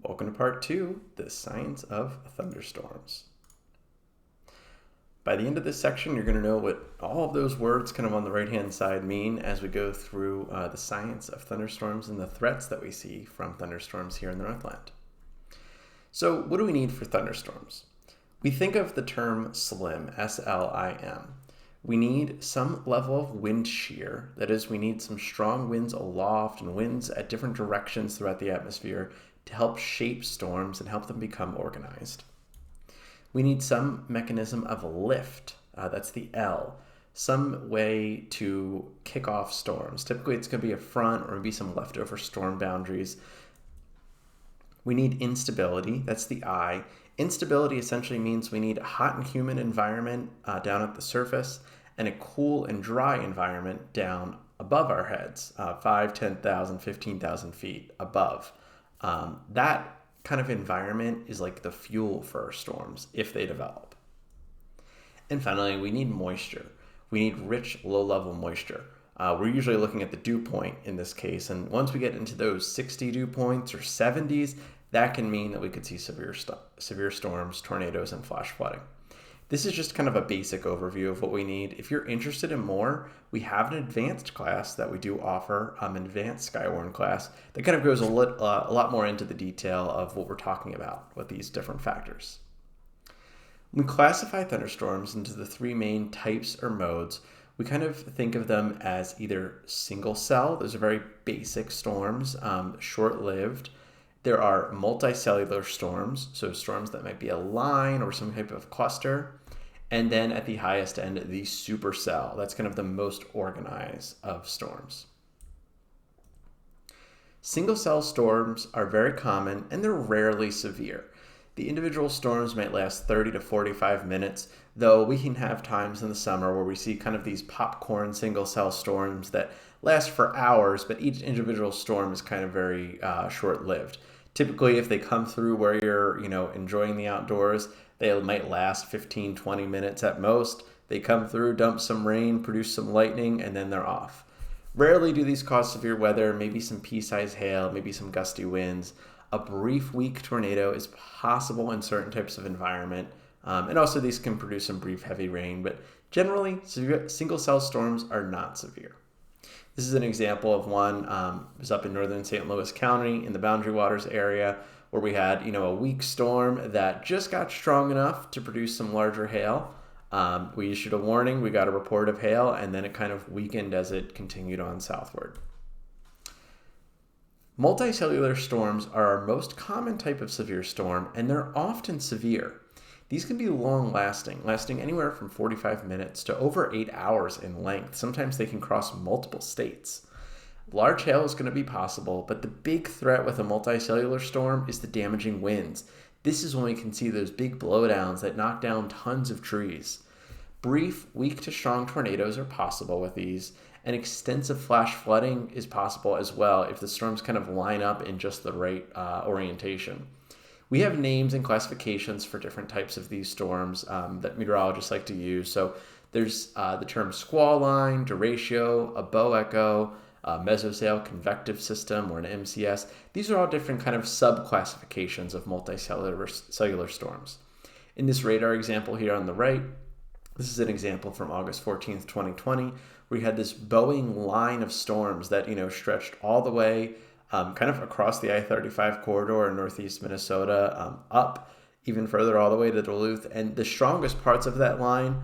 Welcome to part 2, the science of thunderstorms. By the end of this section, you're going to know what all of those words kind of on the right-hand side mean as we go through the science of thunderstorms and the threats that we see from thunderstorms here in the Northland. So what do we need for thunderstorms? We think of the term SLIM, S-L-I-M. We need some level of wind shear. That is, we need some strong winds aloft and winds at different directions throughout the atmosphere to help shape storms and help them become organized. We need some mechanism of lift, that's the L, some way to kick off storms. Typically it's going to be a front or maybe some leftover storm boundaries. We need instability, that's the I. Instability essentially means we need a hot and humid environment down at the surface and a cool and dry environment down above our heads, 5, 10,000, 15,000 feet above. That kind of environment is like the fuel for our storms if they develop. And finally, we need moisture. We need rich, low-level moisture. We're usually looking at the dew point in this case, and once we get into those 60 dew points or 70s, that can mean that we could see severe storms, tornadoes, and flash flooding. This is just kind of a basic overview of what we need. If you're interested in more, we have an advanced class that we do offer, an advanced Skywarn class that kind of goes a lot more into the detail of what we're talking about with these different factors. When we classify thunderstorms into the three main types or modes, we kind of think of them as either single cell, those are very basic storms, short-lived. There are multicellular storms, so storms that might be a line or some type of cluster. And then at the highest end, the supercell. That's kind of the most organized of storms. Single cell storms are very common and they're rarely severe. The individual storms might last 30 to 45 minutes, though we can have times in the summer where we see kind of these popcorn single cell storms that last for hours, but each individual storm is kind of very short-lived. Typically, if they come through where you're, enjoying the outdoors, they might last 15, 20 minutes at most. They come through, dump some rain, produce some lightning, and then they're off. Rarely do these cause severe weather, maybe some pea-sized hail, maybe some gusty winds. A brief weak tornado is possible in certain types of environment. And also these can produce some brief heavy rain, but generally single cell storms are not severe. This is an example of one. It was up in northern St. Louis County in the Boundary Waters area where we had, a weak storm that just got strong enough to produce some larger hail. We issued a warning, we got a report of hail, and then it kind of weakened as it continued on southward. Multicellular storms are our most common type of severe storm, and they're often severe. These can be long-lasting, lasting anywhere from 45 minutes to over 8 hours in length. Sometimes they can cross multiple states. Large hail is going to be possible, but the big threat with a multicellular storm is the damaging winds. This is when we can see those big blowdowns that knock down tons of trees. Brief, weak to strong tornadoes are possible with these, and extensive flash flooding is possible as well if the storms kind of line up in just the right orientation. We have names and classifications for different types of these storms that meteorologists like to use. So there's the term squall line, derecho, a bow echo, a mesosail convective system, or an MCS. These are all different kind of sub-classifications of multicellular storms. In this radar example here on the right, this is an example from August 14th, 2020, where we had this bowing line of storms that, stretched all the way kind of across the I-35 corridor in northeast Minnesota, up even further all the way to Duluth. And the strongest parts of that line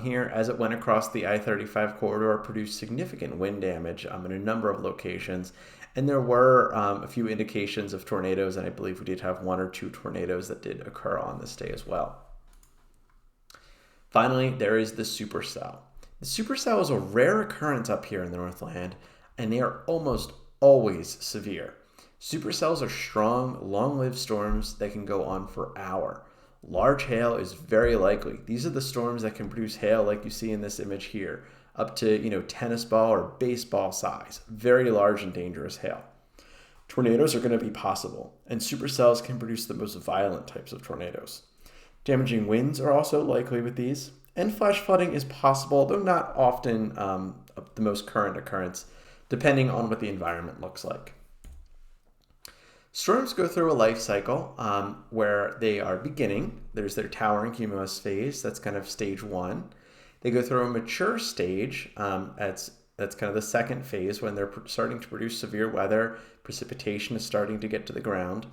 here, as it went across the I-35 corridor, produced significant wind damage in a number of locations. And there were a few indications of tornadoes, and I believe we did have 1 or 2 tornadoes that did occur on this day as well. Finally, there is the supercell. The supercell is a rare occurrence up here in the Northland, and they are almost always severe. Supercells are strong, long-lived storms that can go on for hours. Large hail is very likely. These are the storms that can produce hail like you see in this image here, up to tennis ball or baseball size. Very large and dangerous hail. Tornadoes are going to be possible, and supercells can produce the most violent types of tornadoes. Damaging winds are also likely with these, and flash flooding is possible, though not often the most current occurrence, depending on what the environment looks like. Storms go through a life cycle where they are beginning. There's their towering cumulus phase. That's kind of stage one. They go through a mature stage. That's kind of the second phase when they're starting to produce severe weather. Precipitation is starting to get to the ground.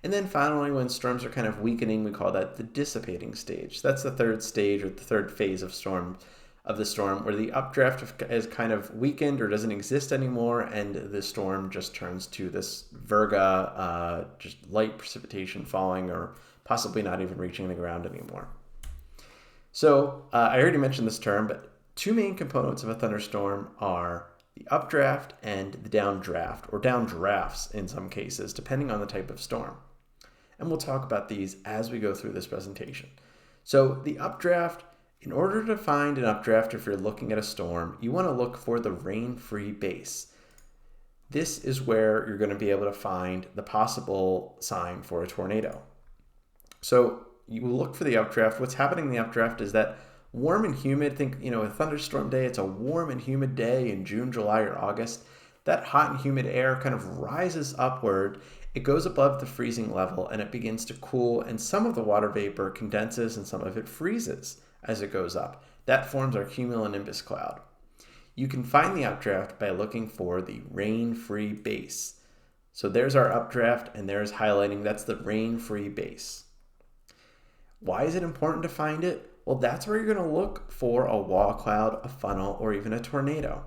And then finally, when storms are kind of weakening, we call that the dissipating stage. That's the third stage or the third phase of the storm, where the updraft is kind of weakened or doesn't exist anymore, and the storm just turns to this virga, just light precipitation falling or possibly not even reaching the ground anymore. So I already mentioned this term, but two main components of a thunderstorm are the updraft and the downdraft, or downdrafts in some cases, depending on the type of storm. And we'll talk about these as we go through this presentation. So the updraft, in order to find an updraft if you're looking at a storm, you want to look for the rain-free base. This is where you're going to be able to find the possible sign for a tornado. So you will look for the updraft. What's happening in the updraft is that warm and humid, think, a thunderstorm day, it's a warm and humid day in June, July, or August. That hot and humid air kind of rises upward. It goes above the freezing level and it begins to cool, and some of the water vapor condenses and some of it freezes as it goes up. That forms our cumulonimbus cloud. You can find the updraft by looking for the rain-free base. So there's our updraft, and there's highlighting, that's the rain-free base. Why is it important to find it? Well, that's where you're going to look for a wall cloud, a funnel, or even a tornado.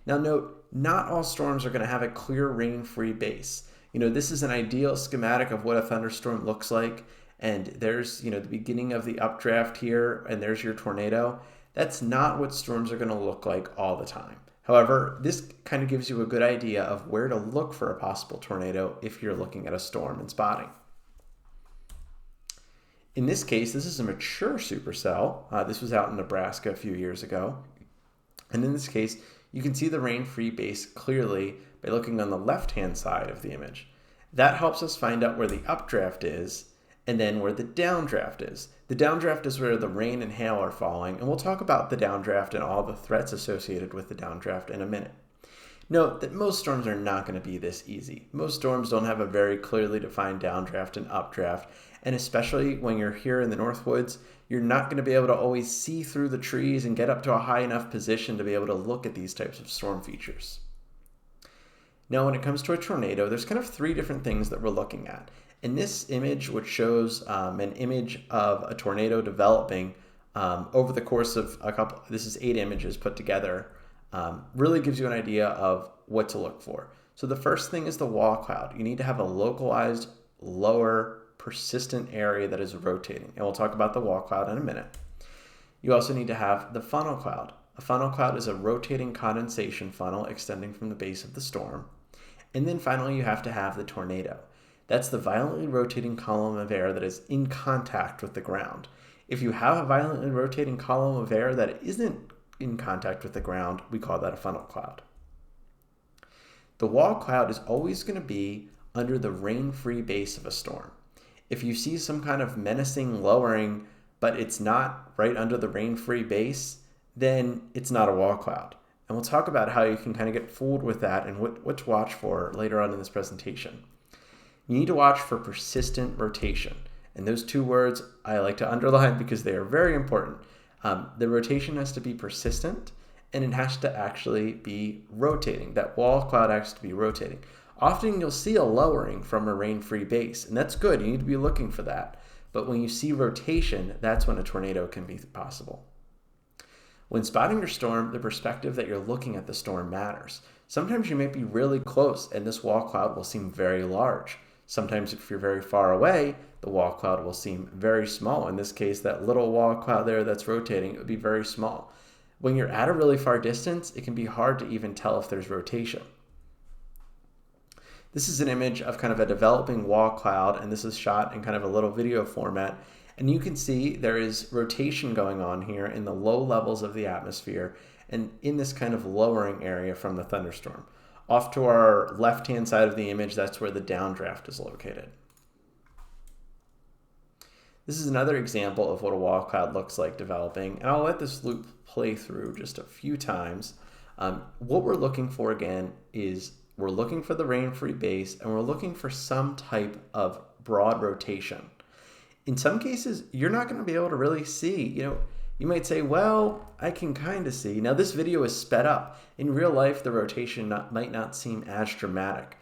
Now note, not all storms are going to have a clear rain-free base. This is an ideal schematic of what a thunderstorm looks like, and there's, the beginning of the updraft here, and there's your tornado. That's not what storms are going to look like all the time. However, this kind of gives you a good idea of where to look for a possible tornado if you're looking at a storm and spotting. In this case, this is a mature supercell. This was out in Nebraska a few years ago. And in this case, you can see the rain-free base clearly by looking on the left-hand side of the image. That helps us find out where the updraft is and then where the downdraft is. The downdraft is where the rain and hail are falling, and we'll talk about the downdraft and all the threats associated with the downdraft in a minute. Note that most storms are not going to be this easy. Most storms don't have a very clearly defined downdraft and updraft, and especially when you're here in the Northwoods, you're not going to be able to always see through the trees and get up to a high enough position to be able to look at these types of storm features. Now, when it comes to a tornado, there's kind of three different things that we're looking at. In this image, which shows an image of a tornado developing over the course of this is 8 images put together, really gives you an idea of what to look for. So the first thing is the wall cloud. You need to have a localized, lower, persistent area that is rotating. And we'll talk about the wall cloud in a minute. You also need to have the funnel cloud. A funnel cloud is a rotating condensation funnel extending from the base of the storm. And then finally, you have to have the tornado. That's the violently rotating column of air that is in contact with the ground. If you have a violently rotating column of air that isn't in contact with the ground, we call that a funnel cloud. The wall cloud is always going to be under the rain-free base of a storm. If you see some kind of menacing lowering, but it's not right under the rain-free base, then it's not a wall cloud. And we'll talk about how you can kind of get fooled with that and what to watch for later on in this presentation. You need to watch for persistent rotation. And those two words I like to underline because they are very important. The rotation has to be persistent, and it has to actually be rotating. That wall cloud has to be rotating. Often you'll see a lowering from a rain-free base, and that's good. You need to be looking for that. But when you see rotation, that's when a tornado can be possible. When spotting your storm, the perspective that you're looking at the storm matters. Sometimes you may be really close, and this wall cloud will seem very large. Sometimes if you're very far away, the wall cloud will seem very small. In this case, that little wall cloud there that's rotating, it would be very small. When you're at a really far distance, it can be hard to even tell if there's rotation. This is an image of kind of a developing wall cloud, and this is shot in kind of a little video format. And you can see there is rotation going on here in the low levels of the atmosphere and in this kind of lowering area from the thunderstorm. Off to our left-hand side of the image, that's where the downdraft is located. This is another example of what a wall cloud looks like developing, and I'll let this loop play through just a few times. What we're looking for again is we're looking for the rain-free base, and we're looking for some type of broad rotation. In some cases, you're not going to be able to really see. You might say, well, I can kind of see. Now, this video is sped up. In real life, the rotation might not seem as dramatic.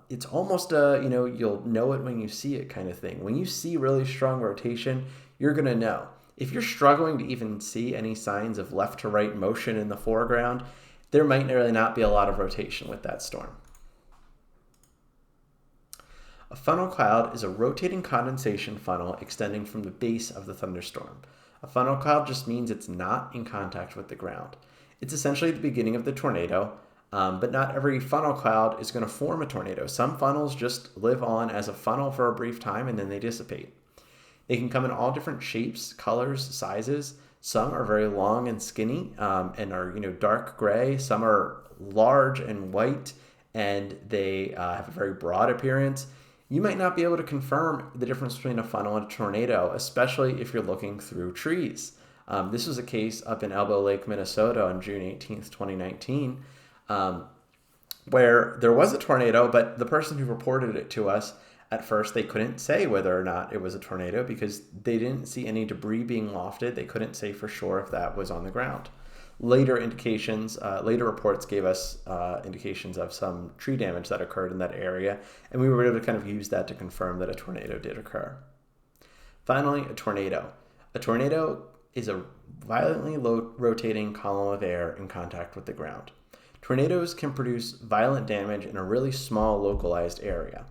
It's almost you'll know it when you see it kind of thing. When you see really strong rotation, you're going to know. If you're struggling to even see any signs of left to right motion in the foreground, there might really not be a lot of rotation with that storm. A funnel cloud is a rotating condensation funnel extending from the base of the thunderstorm. A funnel cloud just means it's not in contact with the ground. It's essentially the beginning of the tornado, but not every funnel cloud is going to form a tornado. Some funnels just live on as a funnel for a brief time and then they dissipate. They can come in all different shapes, colors, sizes. Some are very long and skinny and are dark gray. Some are large and white and they have a very broad appearance. You might not be able to confirm the difference between a funnel and a tornado, especially if you're looking through trees. This was a case up in Elbow Lake, Minnesota on June 18th, 2019, where there was a tornado, but the person who reported it to us, at first they couldn't say whether or not it was a tornado because they didn't see any debris being lofted. They couldn't say for sure if that was on the ground. Later reports gave us indications of some tree damage that occurred in that area, and we were able to kind of use that to confirm that a tornado did occur. Finally, a tornado. A tornado is a violently rotating column of air in contact with the ground. Tornadoes can produce violent damage in a really small localized area.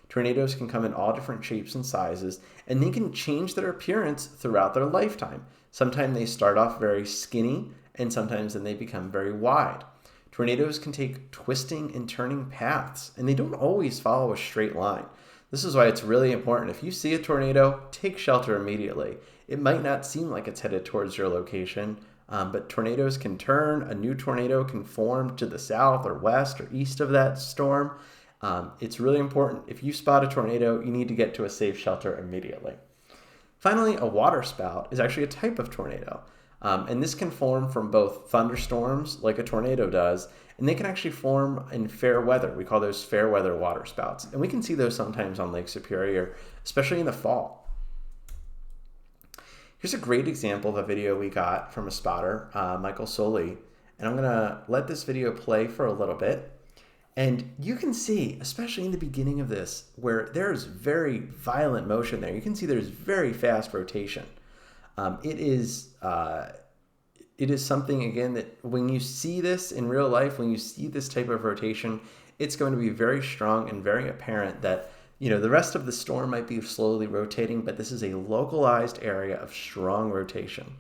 Tornadoes can come in all different shapes and sizes, and they can change their appearance throughout their lifetime. Sometimes they start off very skinny, and sometimes then they become very wide. Tornadoes can take twisting and turning paths, and they don't always follow a straight line. This is why it's really important. If you see a tornado, take shelter immediately. It might not seem like it's headed towards your location, but tornadoes can turn. A new tornado can form to the south or west or east of that storm. It's really important. If you spot a tornado, you need to get to a safe shelter immediately. Finally, a waterspout is actually a type of tornado. And this can form from both thunderstorms, like a tornado does, and they can actually form in fair weather. We call those fair weather waterspouts. And we can see those sometimes on Lake Superior, especially in the fall. Here's a great example of a video we got from a spotter, Michael Soley. And I'm going to let this video play for a little bit. And you can see, especially in the beginning of this, where there's very violent motion there. You can see there's very fast rotation. It is something, again, that when you see this in real life, when you see this type of rotation, it's going to be very strong and very apparent that, the rest of the storm might be slowly rotating, but this is a localized area of strong rotation.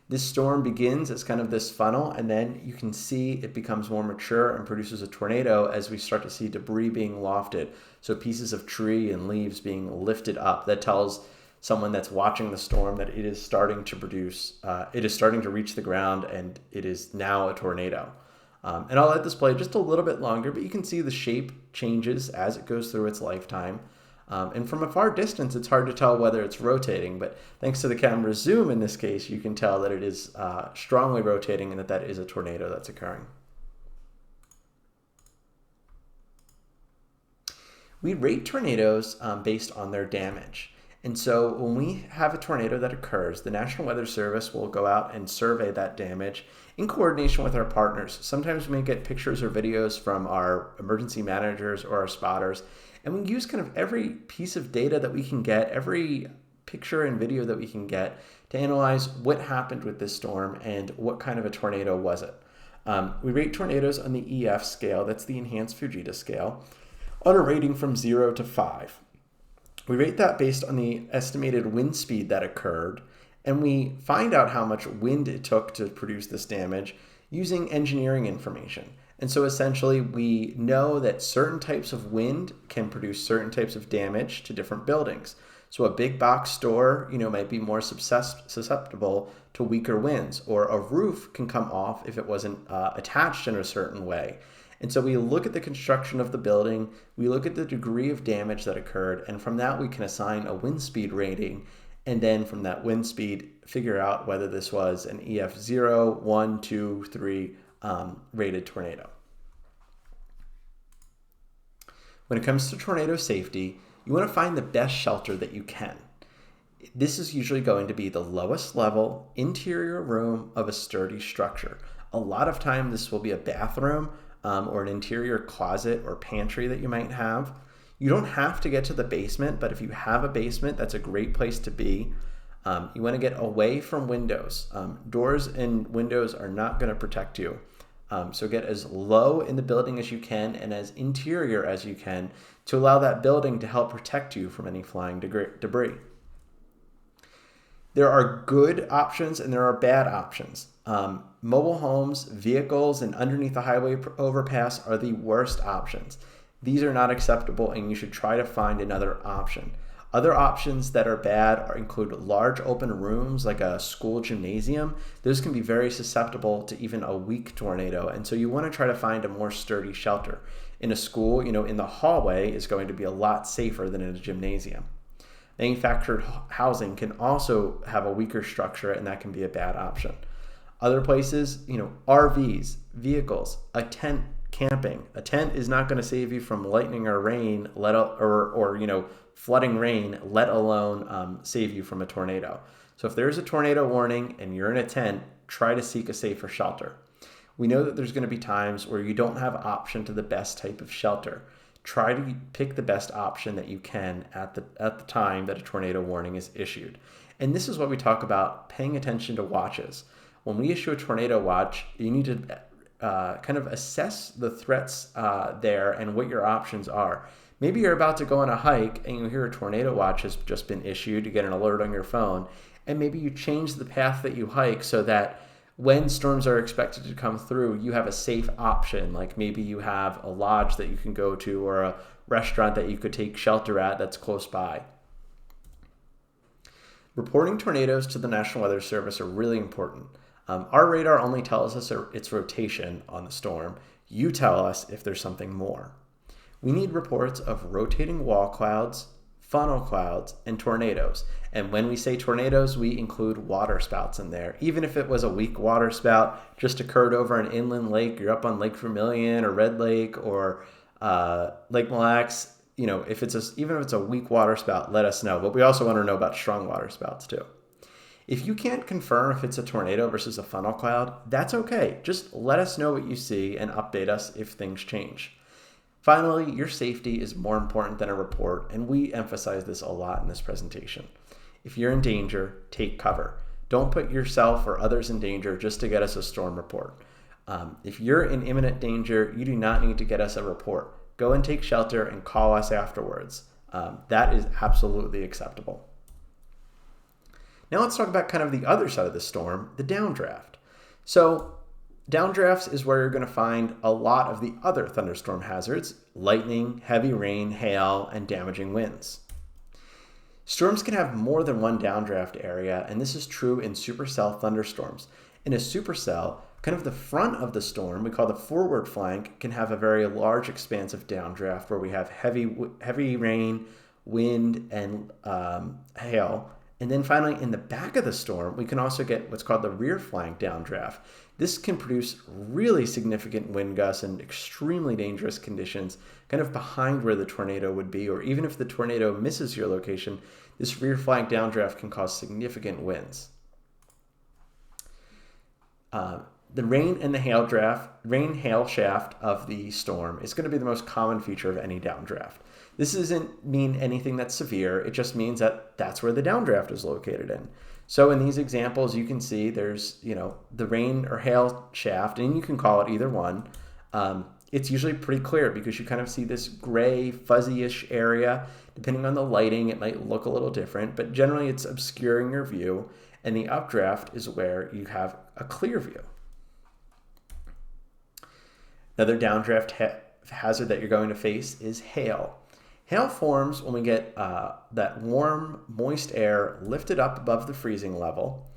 This storm begins as kind of this funnel, and then you can see it becomes more mature and produces a tornado as we start to see debris being lofted. So pieces of tree and leaves being lifted up. That tells someone that's watching the storm that it is starting to reach the ground, and it is now a tornado. And I'll let this play just a little bit longer, but you can see the shape changes as it goes through its lifetime. And from a far distance, it's hard to tell whether it's rotating, but thanks to the camera's zoom in this case, you can tell that it is strongly rotating and that is a tornado that's occurring. We rate tornadoes based on their damage. And so when we have a tornado that occurs, the National Weather Service will go out and survey that damage in coordination with our partners. Sometimes we may get pictures or videos from our emergency managers or our spotters, and we use kind of every piece of data that we can get, every picture and video that we can get to analyze what happened with this storm and what kind of a tornado was it. We rate tornadoes on the EF scale, that's the Enhanced Fujita scale, on a rating from 0 to 5. We rate that based on the estimated wind speed that occurred, and we find out how much wind it took to produce this damage using engineering information. And so essentially we know that certain types of wind can produce certain types of damage to different buildings. So a big box store, might be more susceptible to weaker winds, or a roof can come off if it wasn't attached in a certain way. And so we look at the construction of the building, we look at the degree of damage that occurred, and from that we can assign a wind speed rating, and then from that wind speed figure out whether this was an EF 0, 1, 2, 3 rated tornado. When it comes to tornado safety, you want to find the best shelter that you can. This is usually going to be the lowest level interior room of a sturdy structure. A lot of time this will be a bathroom or an interior closet or pantry that you might have. You don't have to get to the basement, but if you have a basement, that's a great place to be. You want to get away from windows. Doors and windows are not going to protect you. So get as low in the building as you can and as interior as you can to allow that building to help protect you from any flying debris. There are good options and there are bad options. Mobile homes, vehicles, and underneath the highway overpass are the worst options. These are not acceptable and you should try to find another option. Other options that are bad include large open rooms like a school gymnasium. Those can be very susceptible to even a weak tornado, and so you want to try to find a more sturdy shelter. In a school, in the hallway is going to be a lot safer than in a gymnasium. Manufactured housing can also have a weaker structure, and that can be a bad option. Other places, RVs, vehicles, a tent, camping. A tent is not going to save you from lightning or rain, or flooding rain, let alone save you from a tornado. So if there's a tornado warning and you're in a tent, try to seek a safer shelter. We know that there's going to be times where you don't have option to the best type of shelter. Try to pick the best option that you can at the time that a tornado warning is issued. And this is what we talk about paying attention to watches. When we issue a tornado watch, you need to kind of assess the threats there and what your options are. Maybe you're about to go on a hike and you hear a tornado watch has just been issued. You get an alert on your phone, and maybe you change the path that you hike so that when storms are expected to come through, you have a safe option. Like maybe you have a lodge that you can go to or a restaurant that you could take shelter at that's close by. Reporting tornadoes to the National Weather Service are really important. Our radar only tells us its rotation on the storm. You tell us if there's something more. We need reports of rotating wall clouds, funnel clouds, and tornadoes. And when we say tornadoes, we include water spouts in there. Even if it was a weak water spout, just occurred over an inland lake, you're up on Lake Vermilion or Red Lake or Lake Mille Lacs, even if it's a weak water spout, let us know. But we also want to know about strong water spouts too. If you can't confirm if it's a tornado versus a funnel cloud, that's okay. Just let us know what you see and update us if things change. Finally, your safety is more important than a report, and we emphasize this a lot in this presentation. If you're in danger, take cover. Don't put yourself or others in danger just to get us a storm report. If you're in imminent danger, you do not need to get us a report. Go and take shelter and call us afterwards. That is absolutely acceptable. Now let's talk about kind of the other side of the storm, the downdraft. So downdrafts is where you're going to find a lot of the other thunderstorm hazards: lightning, heavy rain, hail, and damaging winds. Storms can have more than one downdraft area, and this is true in supercell thunderstorms. In a supercell, kind of the front of the storm, we call the forward flank, can have a very large expanse of downdraft where we have heavy rain, wind, and hail. And then finally, in the back of the storm, we can also get what's called the rear flank downdraft. This can produce really significant wind gusts and extremely dangerous conditions kind of behind where the tornado would be, or even if the tornado misses your location, this rear flank downdraft can cause significant winds. The rain and the hail shaft of the storm is going to be the most common feature of any downdraft. This doesn't mean anything that's severe. It just means that that's where the downdraft is located in. So in these examples, you can see there's, the rain or hail shaft, and you can call it either one. It's usually pretty clear because you kind of see this gray, fuzzy-ish area. Depending on the lighting, it might look a little different, but generally it's obscuring your view. And the updraft is where you have a clear view. Another downdraft hazard that you're going to face is hail. Hail forms when we get that warm, moist air lifted up above the freezing level.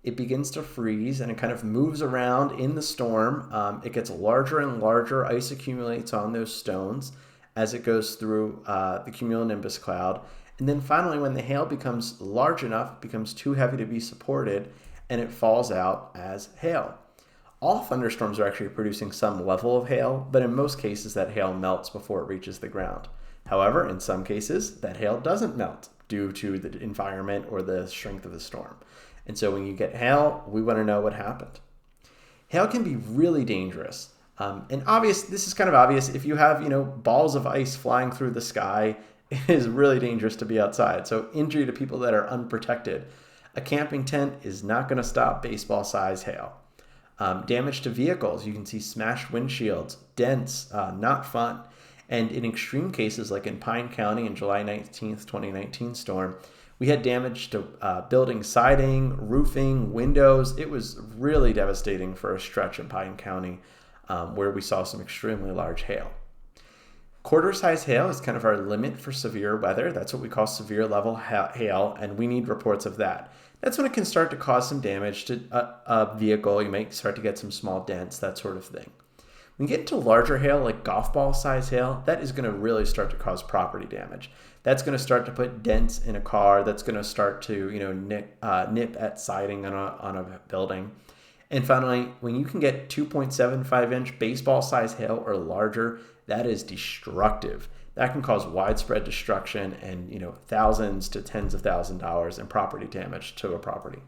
It begins to freeze and it kind of moves around in the storm. It gets larger and larger. Ice accumulates on those stones as it goes through the cumulonimbus cloud. And then finally, when the hail becomes large enough, it becomes too heavy to be supported, and it falls out as hail. All thunderstorms are actually producing some level of hail, but in most cases that hail melts before it reaches the ground. However, in some cases, that hail doesn't melt due to the environment or the strength of the storm. And so when you get hail, we want to know what happened. Hail can be really dangerous. This is kind of obvious. If you have, balls of ice flying through the sky, it is really dangerous to be outside. So injury to people that are unprotected. A camping tent is not going to stop baseball-size hail. Damage to vehicles. You can see smashed windshields, dents, not fun. And in extreme cases, like in Pine County in July 19th, 2019 storm, we had damage to building siding, roofing, windows. It was really devastating for a stretch in Pine County where we saw some extremely large hail. Quarter-size hail is kind of our limit for severe weather. That's what we call severe level hail, and we need reports of that. That's when it can start to cause some damage to a vehicle. You might start to get some small dents, that sort of thing. When you get into larger hail, like golf ball size hail, that is going to really start to cause property damage. That's going to start to put dents in a car. That's going to start to nip at siding on a building. And finally, when you can get 2.75 inch baseball size hail or larger, that is destructive. That can cause widespread destruction and thousands to tens of thousands of dollars in property damage to a property.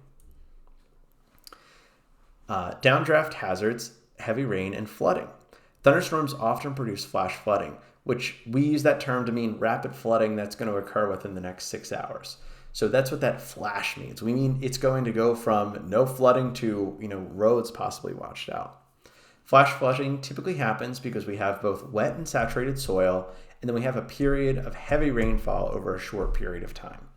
Downdraft hazards, heavy rain, and flooding. Thunderstorms often produce flash flooding, which we use that term to mean rapid flooding that's going to occur within the next 6 hours. So that's what that flash means. We mean it's going to go from no flooding to roads possibly washed out. Flash flooding typically happens because we have both wet and saturated soil, and then we have a period of heavy rainfall over a short period of time.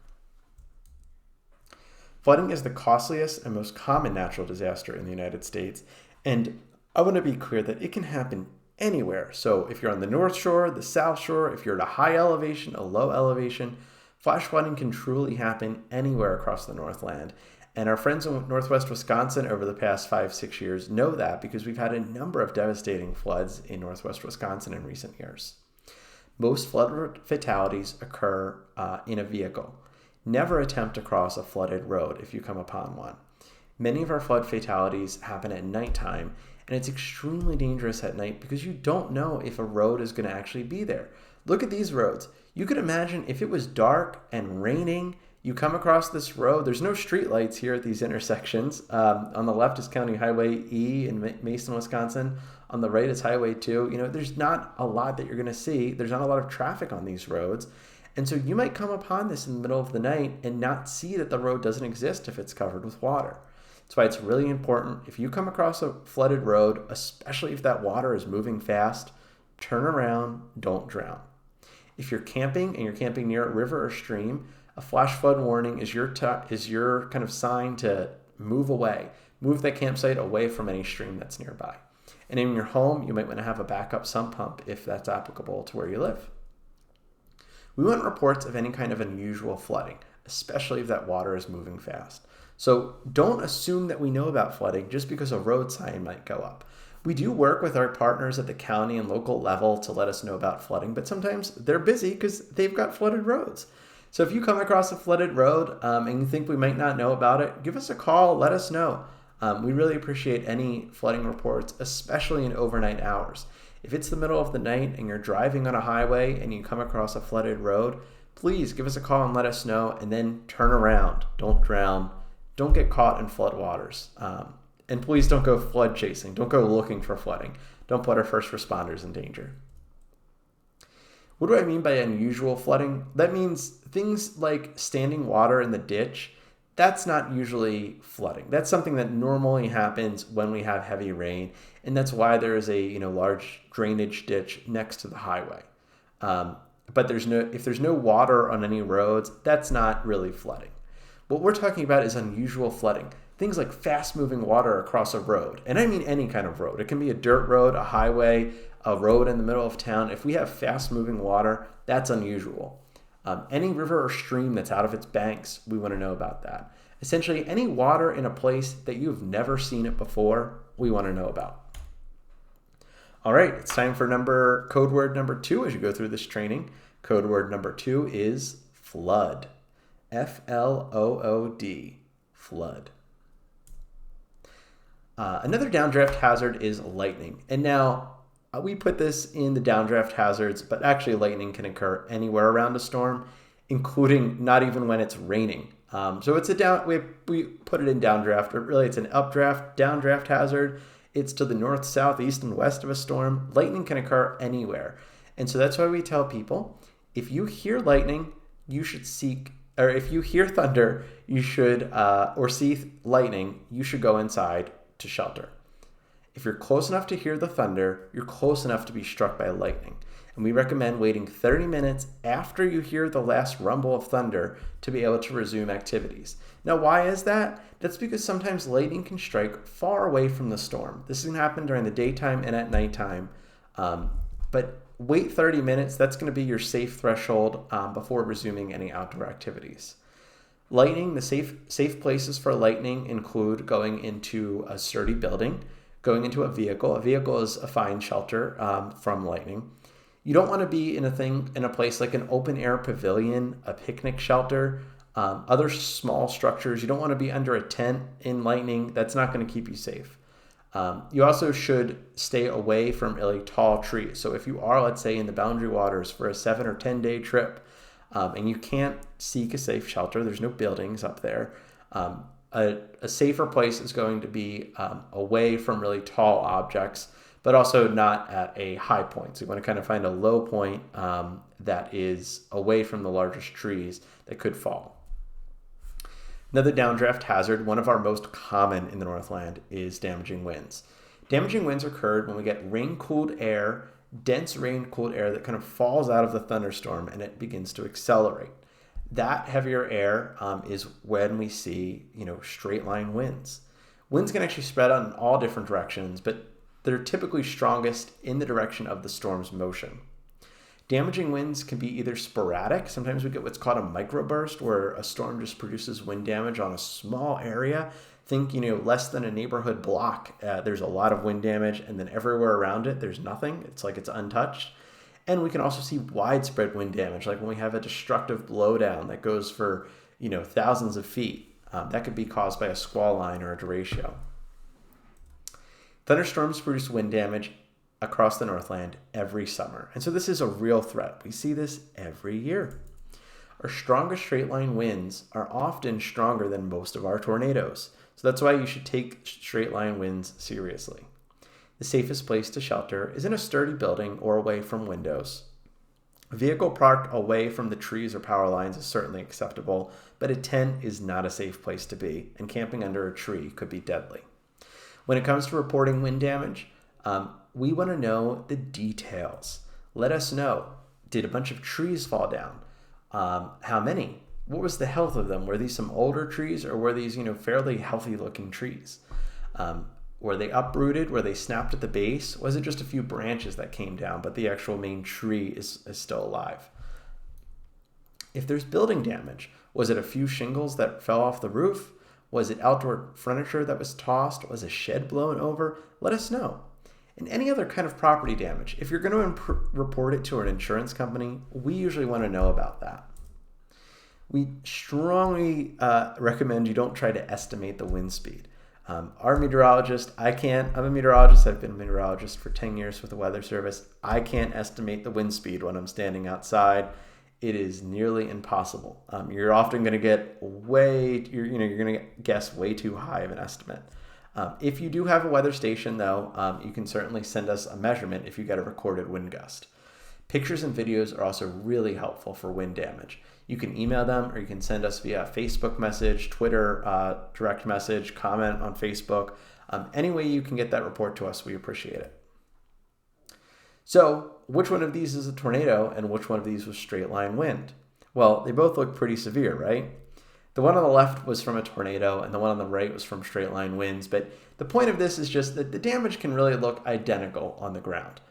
Flooding is the costliest and most common natural disaster in the United States, and I want to be clear that it can happen anywhere. So if you're on the North Shore, the South Shore, if you're at a high elevation, a low elevation, flash flooding can truly happen anywhere across the Northland. And our friends in Northwest Wisconsin over the past 5-6 years know that because we've had a number of devastating floods in Northwest Wisconsin in recent years. Most flood fatalities occur in a vehicle. Never attempt to cross a flooded road if you come upon one. Many of our flood fatalities happen at nighttime, and it's extremely dangerous at night because you don't know if a road is going to actually be there. Look at these roads. You could imagine if it was dark and raining, you come across this road. There's no street lights here at these intersections. On the left is County Highway E in Mason, Wisconsin. On the right is Highway 2. There's not a lot that you're going to see. There's not a lot of traffic on these roads. And so you might come upon this in the middle of the night and not see that the road doesn't exist if it's covered with water. That's why it's really important. If you come across a flooded road, especially if that water is moving fast, turn around, don't drown. If you're camping and you're camping near a river or stream, a flash flood warning is your kind of sign to move away. Move that campsite away from any stream that's nearby. And in your home, you might want to have a backup sump pump if that's applicable to where you live. We want reports of any kind of unusual flooding, especially if that water is moving fast. So don't assume that we know about flooding just because a road sign might go up. We do work with our partners at the county and local level to let us know about flooding, but sometimes they're busy because they've got flooded roads. So if you come across a flooded road and you think we might not know about it, give us a call, let us know. We really appreciate any flooding reports, especially in overnight hours. If it's the middle of the night and you're driving on a highway and you come across a flooded road, please give us a call and let us know, and then turn around. Don't drown. Don't get caught in flood waters. And please don't go flood chasing. Don't go looking for flooding. Don't put our first responders in danger. What do I mean by unusual flooding? That means things like standing water in the ditch. That's not usually flooding. That's something that normally happens when we have heavy rain, and that's why there is a large drainage ditch next to the highway. But if there's no water on any roads, that's not really flooding. What we're talking about is unusual flooding. Things like fast-moving water across a road, and I mean any kind of road. It can be a dirt road, a highway, a road in the middle of town. If we have fast-moving water, that's unusual. Any river or stream that's out of its banks, we want to know about that. Essentially, any water in a place that you've never seen it before, we want to know about. All right, it's time for code word number 2 as you go through this training. Code word number 2 is flood. F-L-O-O-D, flood. Another downdraft hazard is lightning. And now, We put this in the downdraft hazards, but actually lightning can occur anywhere around a storm, including not even when it's raining. So it's we put it in downdraft, but really it's an updraft, downdraft hazard. It's to the north, south, east, and west of a storm. Lightning can occur anywhere. And so that's why we tell people, if you hear lightning, you should seek, or if you hear thunder, you should, or see lightning, you should go inside to shelter. If you're close enough to hear the thunder, you're close enough to be struck by lightning. And we recommend waiting 30 minutes after you hear the last rumble of thunder to be able to resume activities. Now, why is that? That's because sometimes lightning can strike far away from the storm. This can happen during the daytime and at nighttime. But wait 30 minutes. That's going to be your safe threshold before resuming any outdoor activities. Lightning, the safe places for lightning include going into a sturdy building, going into a vehicle. A vehicle is a fine shelter from lightning. You don't want to be in a place like an open air pavilion, a picnic shelter, other small structures. You don't want to be under a tent in lightning. That's not going to keep you safe. You also should stay away from really tall trees. So if you are, let's say, in the Boundary Waters for a 7 or 10 day trip, and you can't seek a safe shelter, there's no buildings up there, a safer place is going to be away from really tall objects, but also not at a high point. So you want to kind of find a low point that is away from the largest trees that could fall. Another downdraft hazard, one of our most common in the Northland, is damaging winds. Damaging winds occurred when we get rain-cooled air, dense rain-cooled air that kind of falls out of the thunderstorm and it begins to accelerate. That heavier air is when we see, straight line winds. Winds can actually spread out in all different directions, but they're typically strongest in the direction of the storm's motion. Damaging winds can be either sporadic. Sometimes we get what's called a microburst, where a storm just produces wind damage on a small area. Think, less than a neighborhood block. There's a lot of wind damage, and then everywhere around it, there's nothing. It's like it's untouched. And we can also see widespread wind damage, like when we have a destructive blowdown that goes for, thousands of feet. That could be caused by a squall line or a derecho. Thunderstorms produce wind damage across the Northland every summer. And so this is a real threat. We see this every year. Our strongest straight line winds are often stronger than most of our tornadoes. So that's why you should take straight line winds seriously. The safest place to shelter is in a sturdy building or away from windows. A vehicle parked away from the trees or power lines is certainly acceptable, but a tent is not a safe place to be, and camping under a tree could be deadly. When it comes to reporting wind damage, we want to know the details. Let us know. Did a bunch of trees fall down? How many? What was the health of them? Were these some older trees, or were these, fairly healthy looking trees? Were they uprooted? Were they snapped at the base? Was it just a few branches that came down, but the actual main tree is still alive? If there's building damage, was it a few shingles that fell off the roof? Was it outdoor furniture that was tossed? Was a shed blown over? Let us know. And any other kind of property damage, if you're going to report it to an insurance company, we usually want to know about that. We strongly recommend you don't try to estimate the wind speed. Our meteorologist, I'm a meteorologist. I've been a meteorologist for 10 years with the Weather Service. I can't estimate the wind speed when I'm standing outside. It is nearly impossible. You're often going to get you're going to guess way too high of an estimate. If you do have a weather station, though, you can certainly send us a measurement if you get a recorded wind gust. Pictures and videos are also really helpful for wind damage. You can email them, or you can send us via Facebook message, Twitter, direct message, comment on Facebook. Any way you can get that report to us, we appreciate it. So, which one of these is a tornado and which one of these was straight line wind? Well, they both look pretty severe, right? The one on the left was from a tornado and the one on the right was from straight line winds. But the point of this is just that the damage can really look identical on the ground.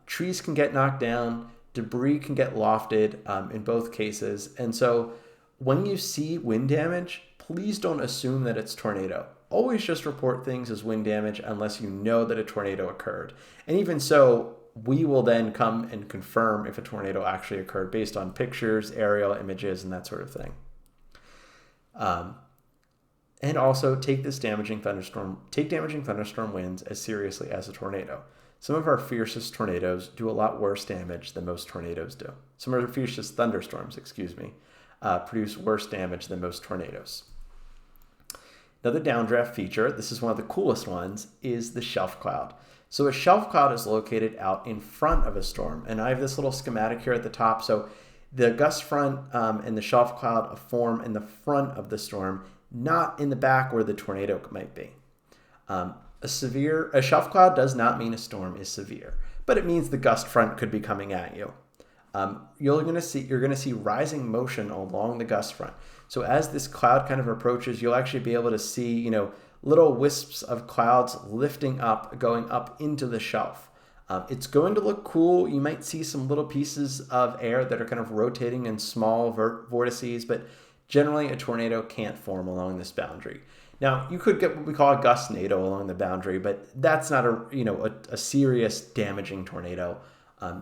Trees can get knocked down, debris can get lofted in both cases. And so when you see wind damage, please don't assume that it's tornado. Always just report things as wind damage unless you know that a tornado occurred. And even so, we will then come and confirm if a tornado actually occurred based on pictures, aerial images, and that sort of thing. And also take damaging thunderstorm winds as seriously as a tornado. Some of our fiercest tornadoes do a lot worse damage than most tornadoes do. Some of our fiercest thunderstorms, produce worse damage than most tornadoes. Another downdraft feature, this is one of the coolest ones, is the shelf cloud. So a shelf cloud is located out in front of a storm. And I have this little schematic here at the top. So the gust front and the shelf cloud form in the front of the storm, not in the back where the tornado might be. A shelf cloud does not mean a storm is severe, but it means the gust front could be coming at you. You're going to see rising motion along the gust front. So as this cloud kind of approaches, you'll actually be able to see, little wisps of clouds lifting up, going up into the shelf. It's going to look cool. You might see some little pieces of air that are kind of rotating in small vortices, but generally a tornado can't form along this boundary. Now, you could get what we call a gustnado along the boundary, but that's not a serious damaging tornado.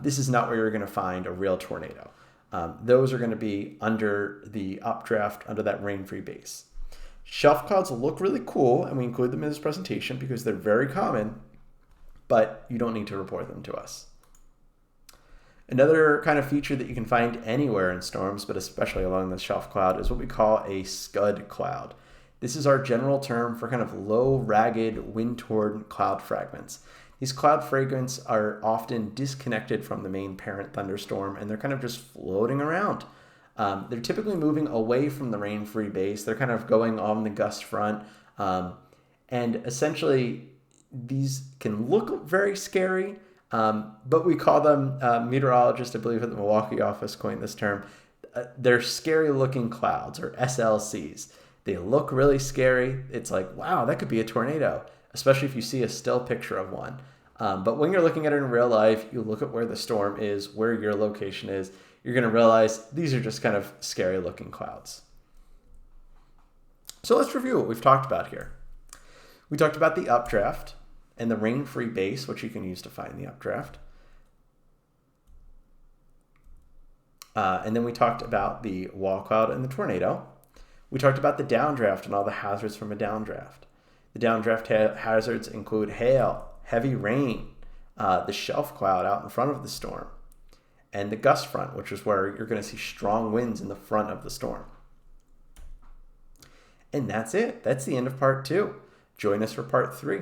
This is not where you're going to find a real tornado. Those are going to be under the updraft, under that rain-free base. Shelf clouds look really cool, and we include them in this presentation because they're very common, but you don't need to report them to us. Another kind of feature that you can find anywhere in storms, but especially along the shelf cloud, is what we call a scud cloud. This is our general term for kind of low, ragged, wind-torn cloud fragments. These cloud fragments are often disconnected from the main parent thunderstorm, and they're kind of just floating around. They're typically moving away from the rain-free base. They're kind of going on the gust front. And essentially, these can look very scary, but we call them, meteorologists, I believe at the Milwaukee office coined this term, they're scary-looking clouds, or SLCs. They look really scary. It's like, wow, that could be a tornado, especially if you see a still picture of one. But when you're looking at it in real life, you look at where the storm is, where your location is, you're going to realize these are just kind of scary looking clouds. So let's review what we've talked about here. We talked about the updraft and the rain-free base, which you can use to find the updraft. And then we talked about the wall cloud and the tornado. We talked about the downdraft and all the hazards from a downdraft. The downdraft hazards include hail, heavy rain, the shelf cloud out in front of the storm, and the gust front, which is where you're going to see strong winds in the front of the storm. And that's it. That's the end of part 2. Join us for part 3.